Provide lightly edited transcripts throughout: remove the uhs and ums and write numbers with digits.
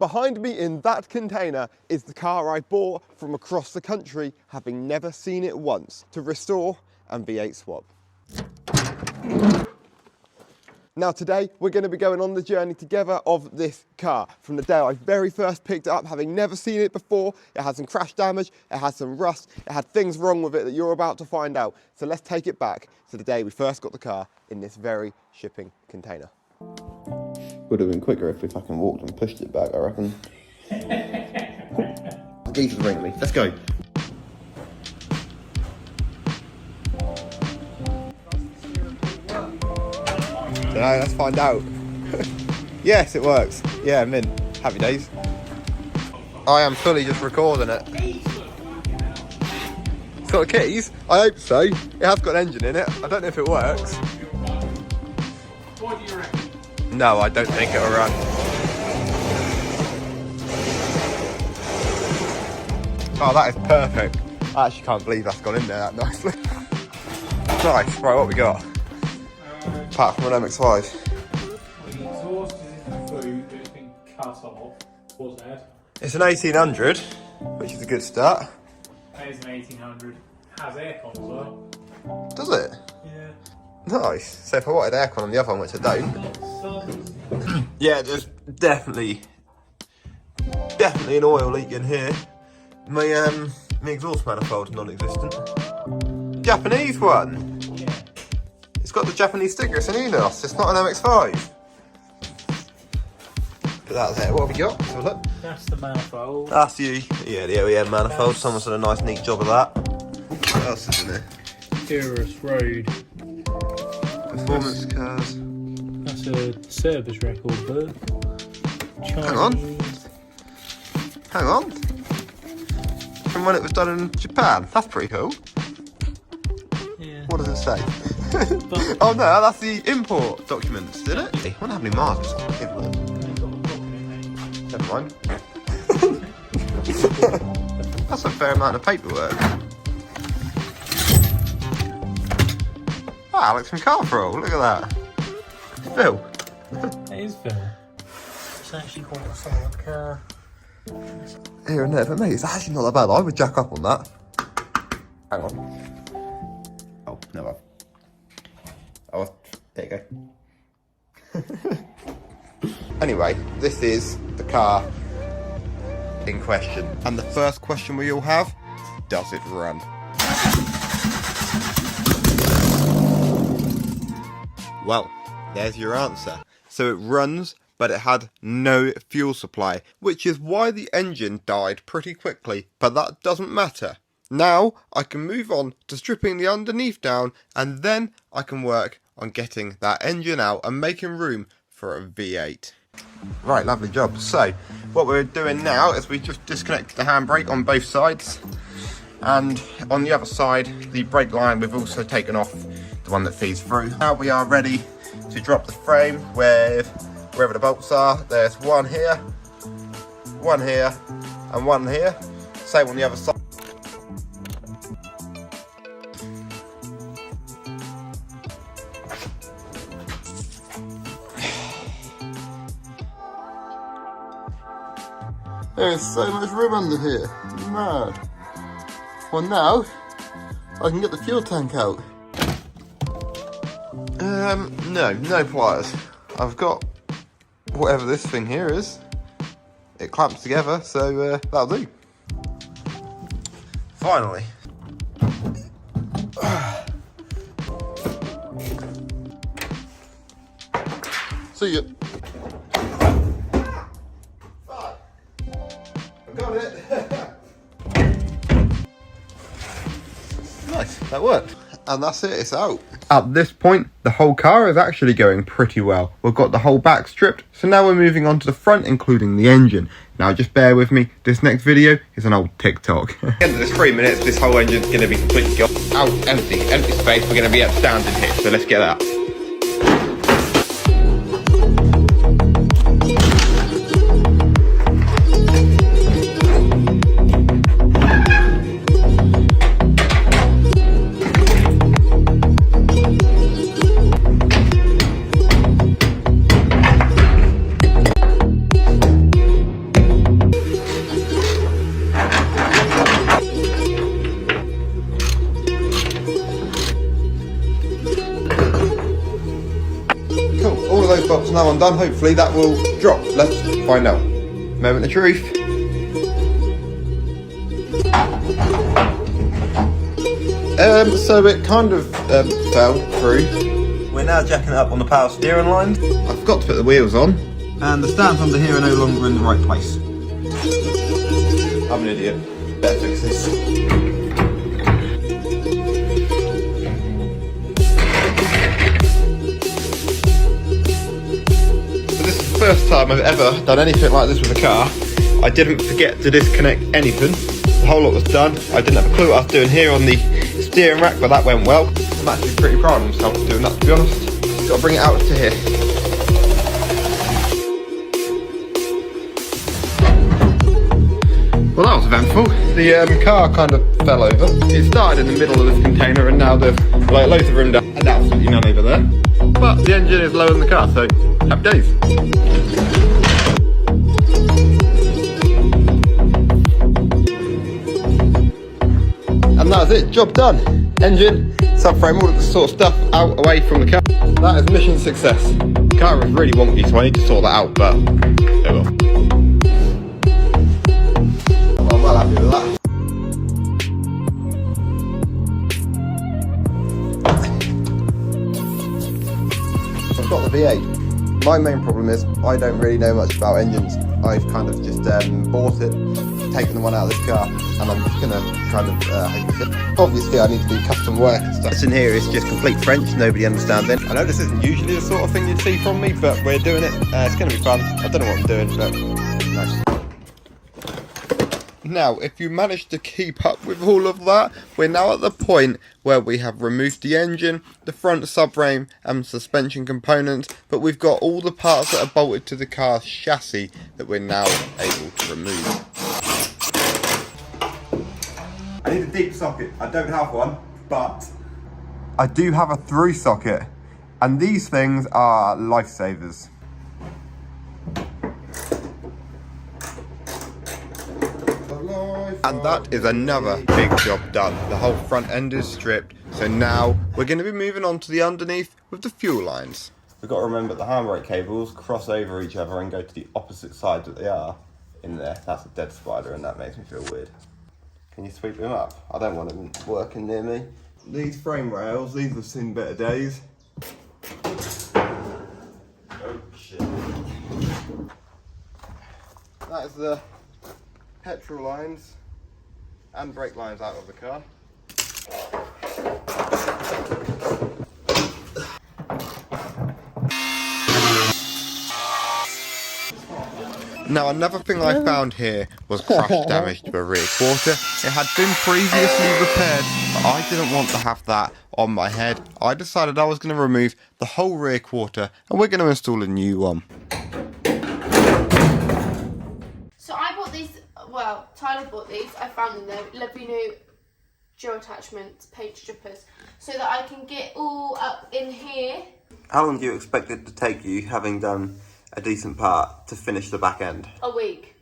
Behind me in that container is the car I bought from across the country, having never seen it once, to restore and V8 swap. Now today, we're going to be going on the journey together of this car. From the day I very first picked it up, having never seen it before, it had some crash damage, it had some rust, it had things wrong with it that you're about to find out. So let's take it back to the day we first got the car in this very shipping container. Would have been quicker if we fucking walked and pushed it back, I reckon. Jesus ring me, let's go. Dunno, let's find out. Yes, it works. Yeah, I'm in. Happy days. I am fully just recording it. It's got the keys? I hope so. It has got an engine in it. I don't know if it works. What do you reckon? No, I don't think it'll run. Oh, that is perfect. I actually can't believe that's gone in there that nicely. Nice. Right, what we got? Apart from an MX-5. The exhaust is in the food, but it's been cut off. What's that? It's an 1800, which is a good start. That is an 1800. Has aircon as well. Does it? Yeah. Nice. So if I wanted aircon on the other one, which I don't. Yeah, there's definitely an oil leak in here. My exhaust manifold's non-existent. Japanese one. Yeah. It's got the Japanese sticker. It's an Enos. It's not an MX-5. But that's it. What have we got? Let's have a look. That's the manifold. That's the OEM manifold. Someone's done a nice, neat job of that. What else is in there? Eurus Road. Performance cars. That's a service record book. Hang on. Hang on. From when it was done in Japan. That's pretty cool. Yeah. What does it say? Oh no, that's the import documents, did it? I wonder how many miles it's got. Never mind. That's a fair amount of paperwork. Ah, like some car roll. Look at that. Phil. It is Phil. It's actually quite a solid car. Here and there, but mate, it's actually not that bad. I would jack up on that. Hang on. Oh, no. Oh, there you go. Anyway, this is the car in question. And the first question we all have, does it run? Well, there's your answer. So it runs, but it had no fuel supply, which is why the engine died pretty quickly. But that doesn't matter. Now I can move on to stripping the underneath down, and then I can work on getting that engine out and making room for a V8. Right, lovely job. So what we're doing now is we just disconnected the handbrake on both sides, and on the other side the brake line we've also taken off, the one that feeds through. Now we are ready to drop the frame with wherever the bolts are. There's one here, and one here. Same on the other side. There's so much room under here. Mad. Well, now I can get the fuel tank out. No pliers. I've got whatever this thing here is. It clamps together, so that'll do. Finally. See ya. I've got it. Nice, that worked. And that's it, it's out. At this point, the whole car is actually going pretty well. We've got the whole back stripped, so now we're moving on to the front, including the engine. Now just bear with me, this next video is an old TikTok. At the end of this 3 minutes, this whole engine's going to be completely gone. Out, empty space, we're going to be at standing here, so let's get that. now I'm done, hopefully that will drop. Let's find out. Moment of truth. So it kind of fell through. We're now jacking it up on the power steering line. I've got to put the wheels on. And the stands under here are no longer in the right place. I'm an idiot. Better fix this. So this is the first time I've ever done anything like this with a car. I didn't forget to disconnect anything. The whole lot was done. I didn't have a clue what I was doing here on the steering rack, but that went well. I'm actually pretty proud of myself for doing that, to be honest. Just got to bring it out to here. Well, that was eventful. The car kind of fell over. It started in the middle of this container and now there's like loads of room down and absolutely none over there. But the engine is lower than the car, so happy days. And that's it, job done. Engine, subframe, all of the sort of stuff out away from the car. That is mission success. The car is really wonky, so I need to sort that out, but oh well. I'm well happy with that. I've got the V8. My main problem is I don't really know much about engines. I've kind of just bought it, taken the one out of this car, and I'm just going to kind of hope it fits. Obviously I need to do custom work and stuff. This in here is just complete French, nobody understands it. I know this isn't usually the sort of thing you'd see from me, but we're doing it. It's going to be fun. I don't know what I'm doing, but nice. Now, if you manage to keep up with all of that, we're now at the point where we have removed the engine, the front subframe and suspension components, but we've got all the parts that are bolted to the car's chassis that we're now able to remove. I need a deep socket. I don't have one, but I do have a through socket, and these things are lifesavers. And that is another big job done. The whole front end is stripped, so now we're going to be moving on to the underneath with the fuel lines. We've got to remember the handbrake cables cross over each other and go to the opposite sides that they are in there. That's a dead spider and that makes me feel weird. Can you sweep them up? I don't want them working near me. These frame rails, these have seen better days. Oh shit. That is the petrol lines and brake lines out of the car. Now another thing I found here was crash damage to a rear quarter. It had been previously repaired, but I didn't want to have that on my head. I decided I was going to remove the whole rear quarter and we're going to install a new one. So I bought these, well, Tyler bought these, I found them though, lovely new geo attachments, paint strippers, so that I can get all up in here. How long do you expect it to take you, having done a decent part, to finish the back end? A week.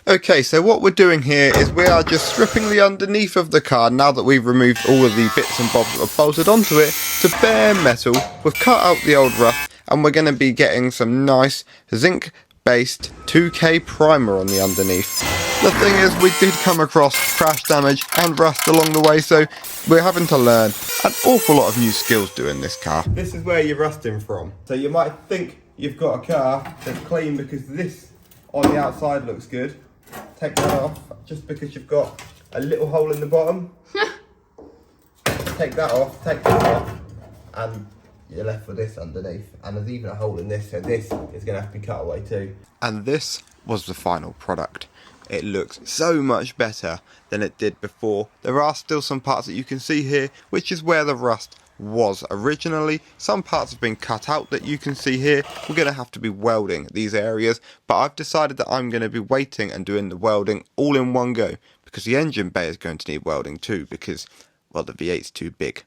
Okay, so what we're doing here is we are just stripping the underneath of the car now that we've removed all of the bits and bobs that are bolted onto it to bare metal. We've cut out the old rust and we're going to be getting some nice zinc based 2K primer on the underneath. The thing is, we did come across crash damage and rust along the way, so we're having to learn an awful lot of new skills doing this car. This is where you're rusting from. So you might think you've got a car that's clean because this on the outside looks good. Take that off just because you've got a little hole in the bottom. Take that off, take that off, and you're left with this underneath. And there's even a hole in this, so this is going to have to be cut away too. And this was the final product. It looks so much better than it did before. There are still some parts that you can see here, which is where the rust was originally. Some parts have been cut out that you can see here. We're going to have to be welding these areas, but I've decided that I'm going to be waiting and doing the welding all in one go, because the engine bay is going to need welding too, because, well, the V8's too big.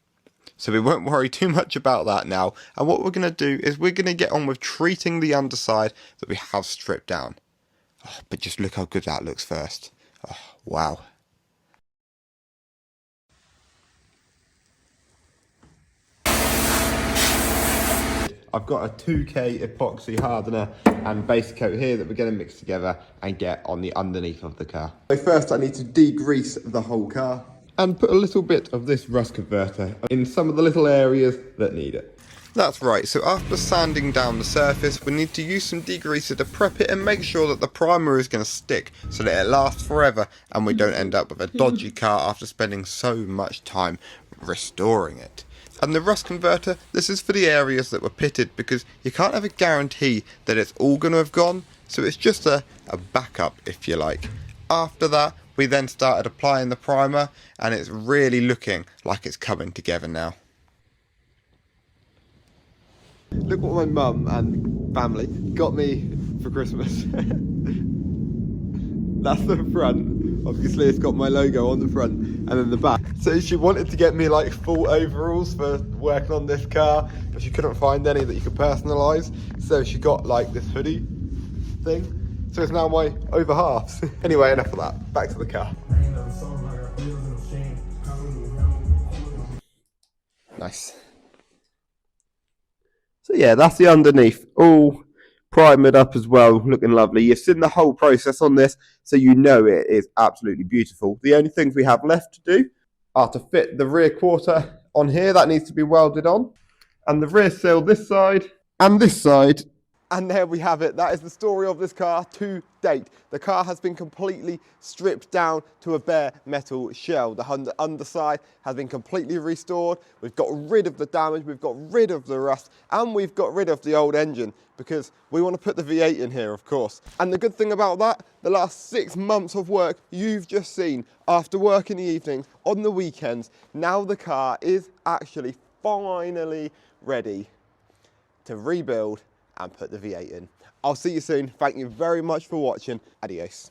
So we won't worry too much about that now, and what we're going to do is we're going to get on with treating the underside that we have stripped down. Oh, but just look how good that looks first. Oh, wow. I've got a 2K epoxy hardener and base coat here that we're going to mix together and get on the underneath of the car. So first I need to degrease the whole car and put a little bit of this rust converter in some of the little areas that need it. That's right, so after sanding down the surface, we need to use some degreaser to prep it and make sure that the primer is going to stick so that it lasts forever and we don't end up with a dodgy car after spending so much time restoring it. And the rust converter, this is for the areas that were pitted because you can't have a guarantee that it's all going to have gone, so it's just a backup if you like. After that, we then started applying the primer and it's really looking like it's coming together now. Look what my mum and family got me for Christmas. That's the front. Obviously it's got my logo on the front and then the back. So she wanted to get me like full overalls for working on this car, but she couldn't find any that you could personalise. So she got like this hoodie thing. So it's now my over halves. Anyway, enough of that. Back to the car. Nice. So yeah, that's the underneath, all primered up as well, looking lovely. You've seen the whole process on this, so you know it is absolutely beautiful. The only things we have left to do are to fit the rear quarter on here. That needs to be welded on. And the rear sill this side and this side. And there we have it. That is the story of this car to date. The car has been completely stripped down to a bare metal shell. The underside has been completely restored. We've got rid of the damage, we've got rid of the rust, and we've got rid of the old engine because we want to put the V8 in here, of course. And the good thing about that, the last 6 months of work you've just seen, after work in the evenings, on the weekends, now the car is actually finally ready to rebuild and put the V8 in. I'll see you soon. Thank you very much for watching. Adios.